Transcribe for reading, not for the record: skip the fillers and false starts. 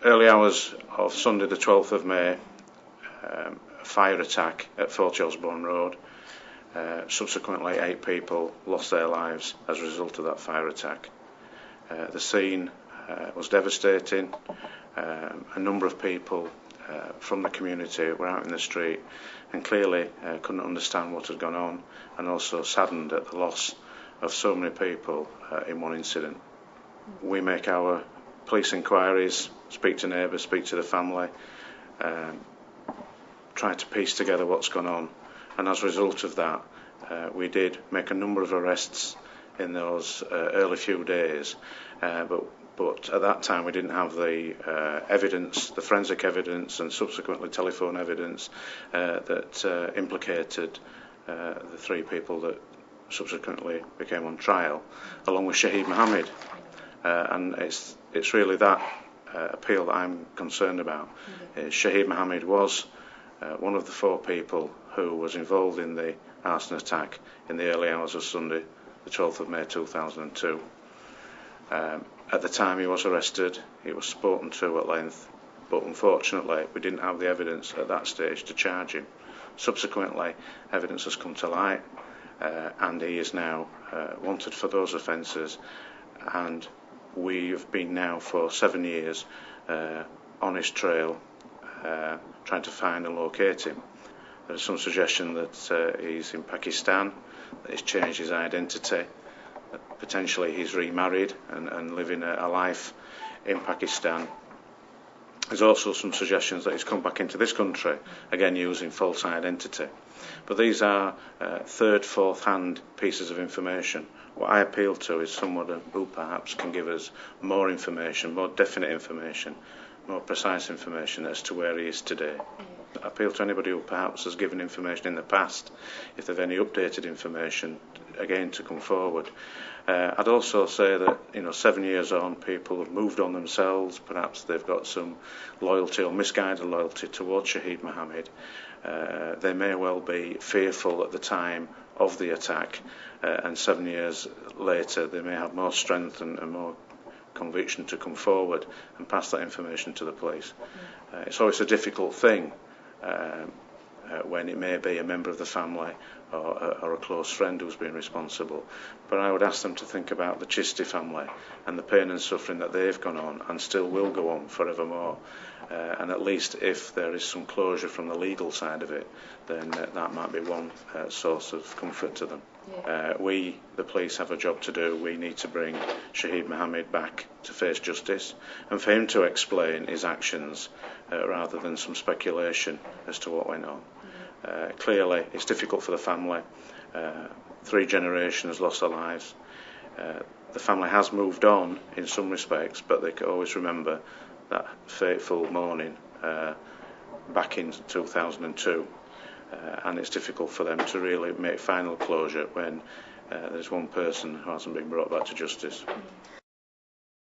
Early hours of Sunday the 12th of May, a fire attack at 40 Osborne Road. Subsequently 8 people lost their lives as a result of that fire attack. The scene was devastating. A number of people from the community were out in the street and clearly couldn't understand what had gone on, and also saddened at the loss of so many people in one incident. We make our police inquiries, speak to neighbours, speak to the family, try to piece together what's gone on, and as a result of that we did make a number of arrests in those early few days, but at that time we didn't have the evidence, the forensic evidence and subsequently telephone evidence that implicated the 3 people that subsequently became on trial, along with Shahid Mohammed. And it's really that appeal that I'm concerned about. Shahid Mohammed was one of the 4 people who was involved in the arson attack in the early hours of Sunday, the 12th of May 2002. At the time he was arrested, he was spoken to at length, but unfortunately we didn't have the evidence at that stage to charge him. Subsequently, evidence has come to light, and he is now wanted for those offences, and we have been now for 7 years on his trail, trying to find and locate him. There is some suggestion that he's in Pakistan, that he's changed his identity, that potentially he's remarried and living a life in Pakistan. There's also some suggestions that he's come back into this country, again using false identity. But these are third, fourth hand pieces of information. What I appeal to is someone who perhaps can give us more information, more definite information, more precise information as to where he is today. I appeal to anybody who perhaps has given information in the past, if they've any updated information, again to come forward. I'd also say that 7 years on, people have moved on themselves. Perhaps they've got some loyalty or misguided loyalty towards Shahid Mohammed. They may well be fearful at the time of the attack, and 7 years later they may have more strength and more conviction to come forward and pass that information to the police. It's always a difficult thing when it may be a member of the family or a close friend who's been responsible. But I would ask them to think about the Chisti family and the pain and suffering that they've gone on and still will go on forevermore. And at least if there is some closure from the legal side of it, then that might be one source of comfort to them. We, the police, have a job to do. We need to bring Shahid Mohammed back to face justice, and for him to explain his actions rather than some speculation as to what went on. Clearly, it's difficult for the family. 3 generations lost their lives. The family has moved on in some respects, but they can always remember that fateful morning back in 2002. And it's difficult for them to really make final closure when there's one person who hasn't been brought back to justice.